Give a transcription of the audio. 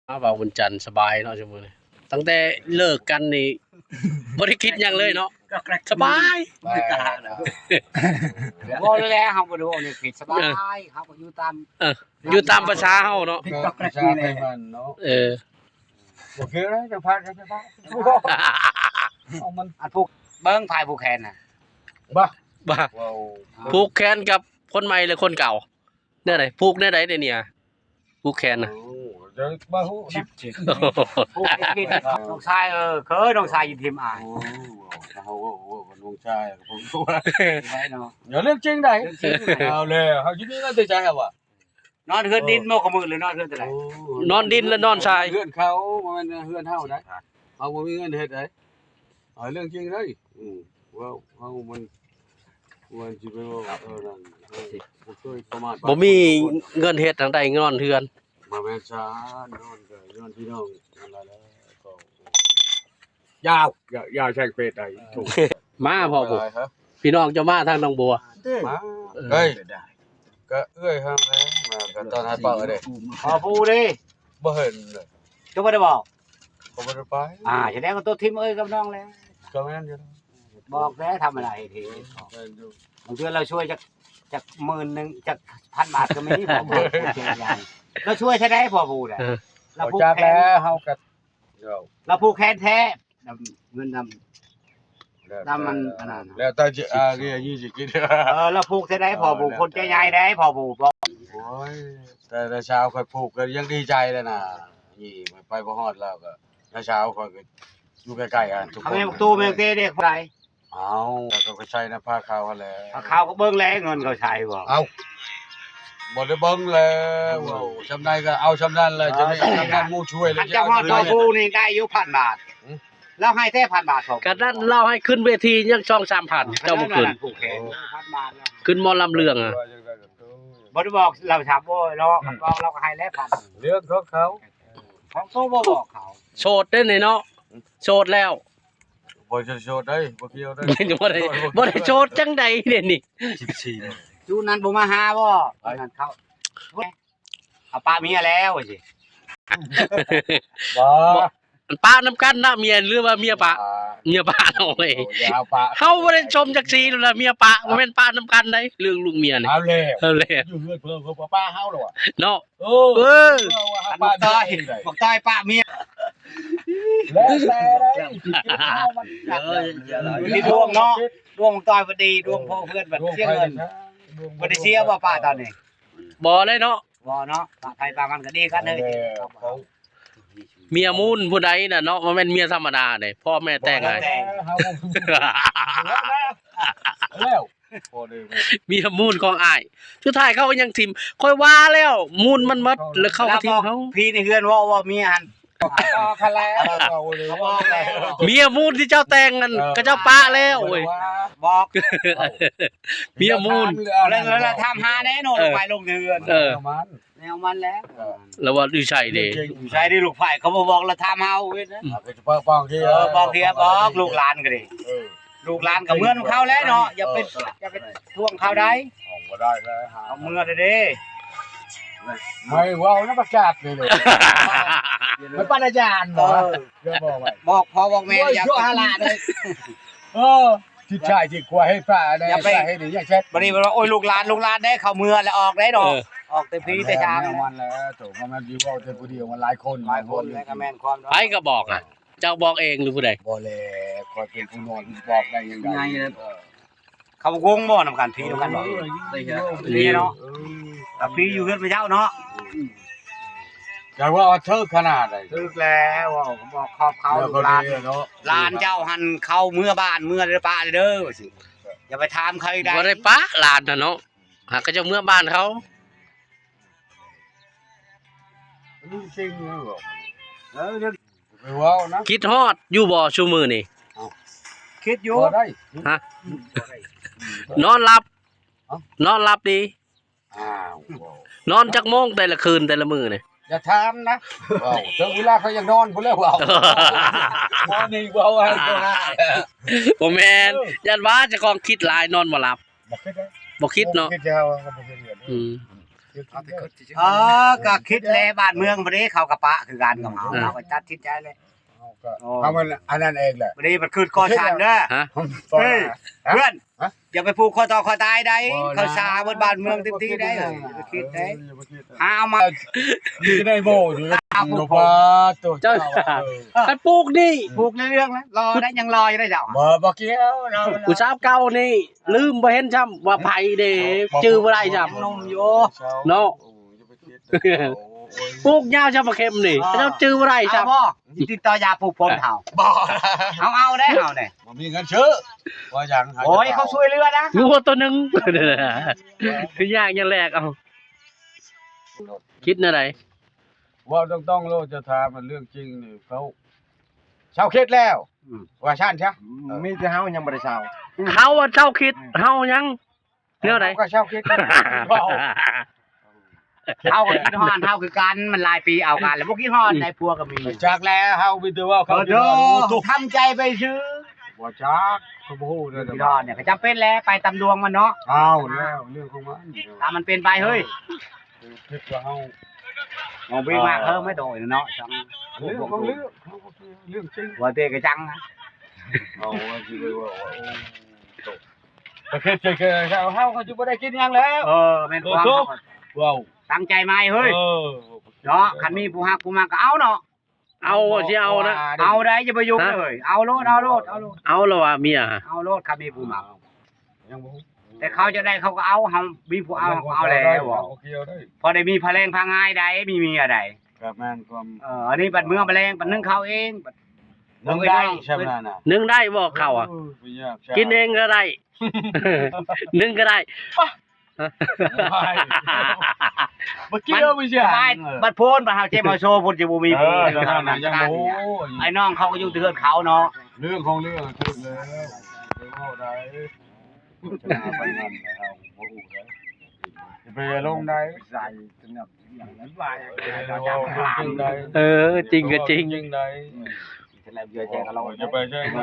ว่าวันจันทร์สบายเนาะชั่วโมงนี้ตั้งแต่เลิกกันนี่บ่ได้คิดหยังเลยเนาะสบาย บ่แล้วเฮาบ่ได้ว่านี่ผิดสบายเฮาก็อยู่ตาม อยู่ตามภาษาเฮาเนาะ ก็กระนี่แหละ โอเคแล้วจะพักจะพักเอามัน อันพวกเบิ่งภายผู้แคนน่ะ บ้า บ่า ว้าว ผูกแขนกับคนใหม่หรือคนเก่าเนี่ยไหนผูกเนี่ยไหนเนี่ยผูกแขนน่ะ เดี๋ยวบ้าหู ชิบพวกกินน้องชายเคยน้องชายอยู่ทีมอ่าน โอ้น้องชายผมตัว ไว้เนาะ อย่าเรื่องจริงได้เอาเลยเขาที่นี่น่าจะใจเหรอวะ นอนเฮือนดินบ่ขมือหรือนอนเฮือนแต่ไหน นอนดินและนอนทราย เฮือนเขามันเฮือนเฮาได้เขาบ่มีเงินเฮ็ดได้เอาเรื่องจริงเลยว้าวเฮามันสิไปว่านั่นบ่เคยประมาท บ่มีเงินเฮ็ดทางใดนอนเฮือน มาแม่นช้านอนก็นอนพี่น้องนั่นล่ะแล้วก็ยาวใช้เฟซได้ถูก มาพ่อผมพี่น้องจะมาทางหนองบัว มาเฮ้ยก็เอ้ยห้างแล้วมาก็ตอนให้เปิดเด้ พอผู้ดิ บ่เห็นเลย ก็บ่ได้บอก ก็บ่ได้ไป แสดงว่าตัวทีมเอ้ยกับน้องแล้ว ก็แม่นอยู่ บอกแล้วทำอะไรที แม่นอยู่ บางเทื่อเราช่วยจาก10,000จาก1,000 บาทก็มีพอผู้เราช่วยใช้ได้พอผู้น่ะเรา เอา ผู้ จาก แคน แล้วเฮาก็เดี๋ยว เราผู้แคนแท้เงินนำ ตามมันขนาดนั้น แล้วแต่จะเรียยี่สิกิน เราผูกใช้ได้พอผูกคนใจใหญ่ได้พอผูกบอก โอ้ยแต่เช้าค่อยผูกก็ยังดีใจเลยนะนี่ไปบ่ฮอดแล้วก็เช้าค่อยก็อยู่ใกล้ๆกันทุกค เขา น ไม่ตู้ไม่เต้เด็กไร เอาแล้วก็ใช้น้ำผ้าขาวแหละ เขาก็เบิ้งแล้วเงินเขาใช้บ่ เอาบ่ได้เบิ่งแล้วว้าวชำนาญก็เอาชำนาญเลยจะได้ชำนาญหมู่ช่วยเลย อันเจ้าพ่อตัวผู้นี่ได้อยู่1,000 บาทแล้วให้แท้1,000 บาทผม ก็นั้นเล่าให้ขึ้นเวทียังช่อง 3,000เจ้าบ่ขึ้น ผูกแขน1,000 บาทแล้ว ขึ้นหมอลำเรื่องอ่ะ บ่ได้บอกเราถามว่าเราก็ให้แล้วพัน เรื่องของเขา ของโตบ่บอกเขา โสดได้เนาะโสดแล้ว บ่จะโชดได้บ่เกี่ยวได้ บ่ได้โสดจังใดเด้นี่ 14 จูนั้นบ่มาหาบ่นั่นเขาเอาป้าเมียแล้วสิ บ่ ป้าน้ำกันนะเมียหรือว่าเมียป้าเมียป้าเอาเว้ย ยาวปะ เฮาบ่ได้ชมจักซีแล้วล่ะเมียป้าบ่แม่นป้าน้ำกันได้เรื่องลูกเมียนี่ เอาแล้ว เอาเลย อยู่เฮือนเพิ่นป้าเฮาแล้วอ่ะ เนาะ เออ เออ อันบอกต้อยบอกต้อยป้าเมีย แล้วแต่ได้ นี่ดวงเนาะดวงต้อยพอดีดวงพ่อเพื่อนแบบเสียเงินบ่ได้เสียบ่ป้าตอนนี้ บ่เลยเนาะ บ่เนาะป้าไผป้ามันก็ดีกันเลย เมียมูลผู้ใดน่ะเนาะมันเป็นเมียธรรมดาเด้พ่อแม่แต่งให้ แล้วพอดี เมียมูลของอ้ายสุดท้ายเขาก็ยังทิมค่อยว่าแล้วมูลมันหมดแล้วเขาก็ทิมเขา พี่ในเฮือนว่าเมียหัน คันแล้วเอาเลยว่า เมียมูลที่เจ้าแต่งกันก็เจ้าปะแล้วโอ้ย บอก เมียมูล แล้วทำหาแน่นอนลงไปลงเฮือน เออ แนวมันแล้ว แล้วว่าดูใช่เด้ ใช่ดิลูกไผ่เขาบอกแล้วทำเฮาเว้ยนะ ป้องที่ บอกเทียบอกลูกหลานก็ดิลูกหลานกับเมื่อนเขาแล้วเนาะอย่าไปท่วงเขาได้ บ่ได้แล้ว เอาเมื่อเด้ ไม่ว้าวนักประกาศเลยมันป้าอาจารย์บอกเดี๋ยวบอกไว้ บอกพ่อบอกแม่อย่าไปหลานเลย ที่ชายที่กลัวให้ป้าได้ให้ดีอย่างเช่น บัดนี้ว่าโอ้ยลูกหลานได้เข้าเมื่อแล้วออกได้ดอกออกแต่พี่แต่ช้าง มันแล้วถูกมันดีว่าแต่ผู้เดียวมันหลายคน หลายคนแล้วก็แม่นความ ไผก็บอกอ่ะ เจ้าบอกเองหรือผู้ใด บ่แลคอยเป็นผู้นอนบอกได้ยังไง เขาวงบ่นำกันพี่นำกันบ่นี่เนาะแต่พี่อยู่เฮือนพระเจ้าเนาะ แต่ว่าเธอขนาดไหน ลึกแล้วบอกขอบเขาลูกหลาน เนาะ หลานเจ้าหันเข้าเมื่อบ้านเมื่อเด้อป้าเด้อสิอย่าไปถามใครได้ บ่ได้ปะหลานน่ะเนาะหากก็เจ้าเมื่อบ้านเขา จริงเหรอไม่ว้าวนะ คิดฮอดอยู่บ่ซุมื้อนี่ คิดอยู่ บ่ได้ ฮะนอนหลับนอนหลับดี อ้าวน อนจักโมงแต่ละคืนแต่ละมื้อนี่ อย่าถามนะว้าวถึงเวลาเขายังนอนพุ่นแล้วว้าวมอนี่ว้าวให้ตัวหน้า บ่แม่นยันว่าเจะของคิดหลายนอนบ่หลับ บ่คิดได้ บ่คิดเนาะ คิดจะเอาก็บ่คิดเงิน อืม ค เออก็คิดแล้วบ้านเมืองบ่ได้เขากะปะคือกันกับเฮาเฮาก็จัดทิศใจเลย เอามันอันนั้นเองแหละ บ่ได้มันคือก่อสร้างเด้อ ฮะ เฮ้ยเพื่อนอย่าไปผูกคอตอคอตายได้เขาสาบนบ้านเมืองเต็มที่ได้เอ้ยอย่าคิดได้หาเอามา นี่ได้โบอยู่นะ เอาผู โน ก บาตัว เจ้าคันปลูกนี่ ผูกเรื่องแล้วรอได้ยังรออยู่ได้เจ้า บ่เกี่ยวเรา ผู้สาวเก่านี่ลืมบ่เห็นซ้ำว่าไผเด้ชื่อบ่ได้ซ้ำ นมอยู่ เนาะปลูกยาวจะบ่เข้มนี่เจ้าชื่อบ่ได้ เอา ซ้ำ บ่ติดต่อยาปลูกผมเฒ่าบ่เอาได้เอาได้ บ่มีเงินซื้อว่าอย่าง โอ้ยเขาช่วยเหลือนะ งูตัวหนึงคือย่างอย่างแรกเอาคิดแนวใด ว่าต้องโลจะถามมันเรื่องจริงนี่เขาเช่าคิดแล้วว่าชั่นใช่ มีแต่เฮายังบ่ได้เช้า เขาว่าเจ้าคิดเฮายังแนวใด ก็เช่าคิด เอาก็คิดฮอดเฮาคือกันมันหลายปีเอากันแล้วบ่คิดฮอดในพัวก็มี จากแล้วเฮามีแต่ว่าเขา เออเด้อทำใจไปซื้อ บ่จักเขาบ่ฮู้เด้อ พี่ดอนเนี่ยก็จำเป็นแล้วไปตำดวงมันเนาะ เอาแล้วเรื่องของมัน ตามมันเป็นไปเฮ้ย คิดว่าเฮา มองวิ่งมากเพิ่มไม่โดยเนาะจัง เรื่องของเรื่องเขาก็คือเรื่องจริง หัวเตะกระจังนะ เอาว่าสิไปว่าโอ้ตกแต่เคยเฮาเขาจะบ่ได้กินหยังแล้ว แม่นความ ว้าว ตั้งใจมาเฮ้ยเนาะคันมีผู้ฮักผู้มาก็เอาเนาะ เอาสิเอานะ เอาได้จะไปยุ่งเลยเอาโลด เอาแล้วว่าเมีย เอาโลดคันมีผู้มา ยังบ่ แต่เขาจะได้เขาก็เอาเฮามีผู้เอาแล้วบ่ โอเคเอาได้ พอได้มีพะแรงพาง่ายได้มีเมียได้ ครับแม่นความ อันนี้บัดเมืองพะแรงบัดนึงเขาเอง นึงได้ใช่มั้ยน่ะ นึ่งได้บ่เข้าอ่ะ กินเองก็ได้ นึ่งก็ได้ เมื่อกี้เราไม่ใช่ สบายบัดโพนบัดเฮาเจ็บเฮาโชว์พุ่นสิบ่มีผู้ไอ้น้องเขาก็อยู่เทือนเขาเนาะ เรื่องของเรื่องถูกแล้วไปเว้าได้จะมาไปนั่นแล้วบ่ฮู้ได้ไปลงได้ใส่จนแบบอย่างนั้นว่าจริงได้ จริงก็จริง จริงได้ จะแล้วเยอะแยะก็เรา จะไปใช่ไหม